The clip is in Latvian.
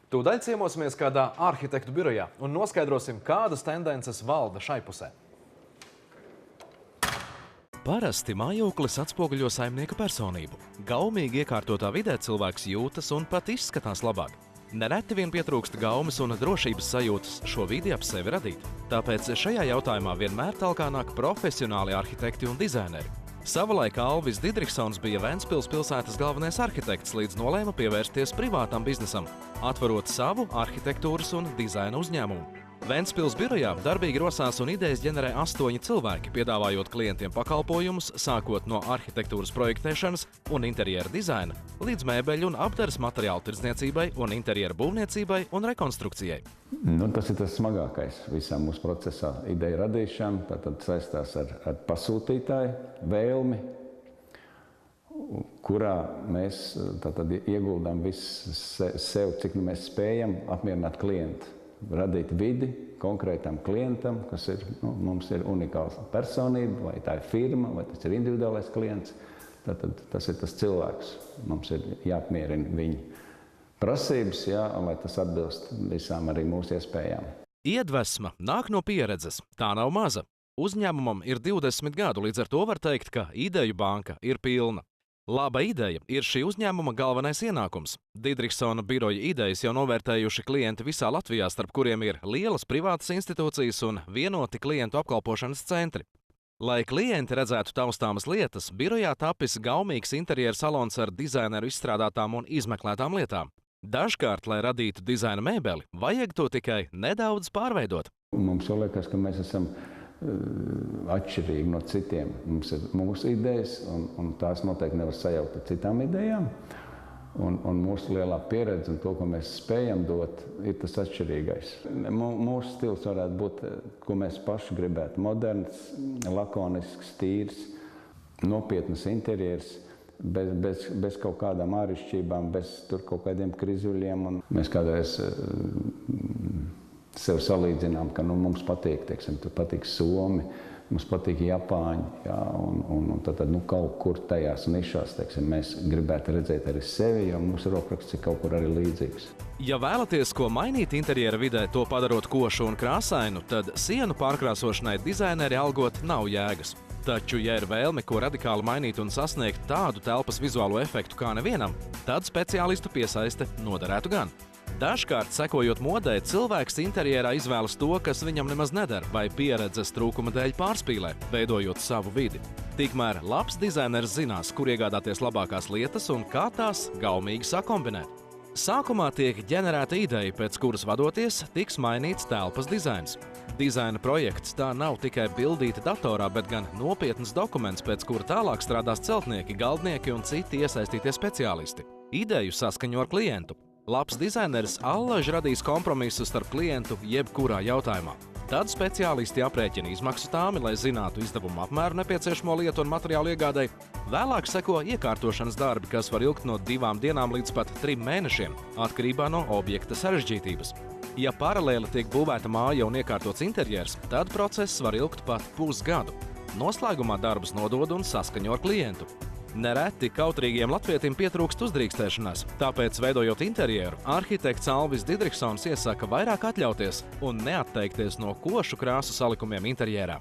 Tūdaļ ciemosimies kādā arhitektu birojā un noskaidrosim, kādas tendences valda šai pusē. Parasti mājoklis atspoguļo saimnieka personību. Gaumīgi iekārtotā vidē cilvēks jūtas un pat izskatās labāk. Nereti vien pietrūkst gaumes un drošības sajūtas šo vidi ap sevi radīt. Tāpēc šajā jautājumā vienmēr talkā nāk profesionāli arhitekti un dizaineri. Savulaik Alvis Didriksons bija Ventspils pilsētas galvenais arhitekts, līdz nolēma pievērsties privātam biznesam, atverot savu arhitektūras un dizaina uzņēmumu. Ventspils birojā darbīgi rosās un idejas ģenerē 8 cilvēki, piedāvājot klientiem pakalpojumus, sākot no arhitektūras projektēšanas un interjera dizaina, līdz mēbeļu un apdares materiālu tirdzniecībai un interjera būvniecībai un rekonstrukcijai. Tas ir tas smagākais visā mūsu procesā. Ideja radīšana, tātad saistās ar pasūtītāju vēlmi, kurā mēs tātad ieguldām visu sev, cik mēs spējam apmierināt klientu. Radīt vidi konkrētam klientam, kas ir, mums ir unikāls personība, vai tā ir firma, vai tas ir individuālais klients. Tātad tas ir tas cilvēks. Mums ir jāapmierina viņa prasības, lai tas atbilst visām arī mūsu iespējām. Iedvesma nāk no pieredzes. Tā nav maza. Uzņēmumam ir 20 gadu, līdz ar to var teikt, ka ideju banka ir pilna. Laba ideja ir šī uzņēmuma galvenais ienākums. Didriksona biroja idejas jau novērtējuši klienti visā Latvijā, starp kuriem ir lielas privātas institūcijas un vienoti klientu apkalpošanas centri. Lai klienti redzētu taustāmas lietas, birojā tapis gaumīgs interjera salons ar dizaineru izstrādātām un izmeklētām lietām. Dažkārt, lai radītu dizaina mēbeli, vajag to tikai nedaudz pārveidot. Mums jau liekas, ka mēs esam atšķirīgi no citiem. Mums ir mūsu idejas, un tās noteikti nevar sajaukt ar citām idejām. Un mūsu lielā pieredze un to, ko mēs spējam dot, ir tas atšķirīgais. Mūsu stils varētu būt, ko mēs paši gribētu. Moderns, lakonisks, tīrs, nopietnas interjers, bez kaut kādām āršķirībām, bez tur kaut kādiem krizuļiem. Un mēs kādreiz sev salīdzinām, ka mums patīk, tur patīk Somi, mums patīk Japāņi, un tad kaut kur tajās nišās, mēs gribētu redzēt arī sevi, jo mūsu rokraksts ir kaut kur arī līdzīgs. Ja vēlaties ko mainīt interjera vidē, to padarot košu un krāsainu, tad sienu pārkrāsošanai dizaineri algot nav jēgas. Taču, ja ir vēlme, ko radikāli mainīt un sasniegt tādu telpas vizuālo efektu kā nevienam, tad speciālistu piesaiste noderētu gan. Dažkārt, sekojot modē, cilvēks interjerā izvēlas to, kas viņam nemaz nedara, vai pieredzes trūkuma dēļ pārspīlē, veidojot savu vidi. Tikmēr labs dizainers zinās, kur iegādāties labākās lietas un kā tās gaumīgi sakombinēt. Sākumā tiek ģenerēta ideja, pēc kuras vadoties tiks mainīts telpas dizains. Dizaina projekts tā nav tikai bildīta datorā, bet gan nopietns dokuments, pēc kura tālāk strādās celtnieki, galdnieki un citi iesaistītie speciālisti. Ideju saskaņo ar klientu. Labs dizaineris allaž radīs kompromisu starp klientu jebkurā jautājumā. Tad speciālisti aprēķina izmaksu tāmi, lai zinātu izdevumu apmēru nepieciešamo lietu un materiālu iegādai. Vēlāk seko iekārtošanas darbi, kas var ilgt no 2 dienām līdz pat 3 mēnešiem, atkarībā no objekta sarežģītības. Ja paralēli tiek būvēta māja un iekārtots interjers, tad process var ilgt pat pusgadu. Noslēgumā darbus nodod un saskaņo ar klientu. Nereti kautrīgiem latvietim pietrūkst uzdrīkstēšanās, tāpēc, veidojot interjeru, arhitekts Alvis Didriksons iesaka vairāk atļauties un neatteikties no košu krāsu salikumiem interjerā.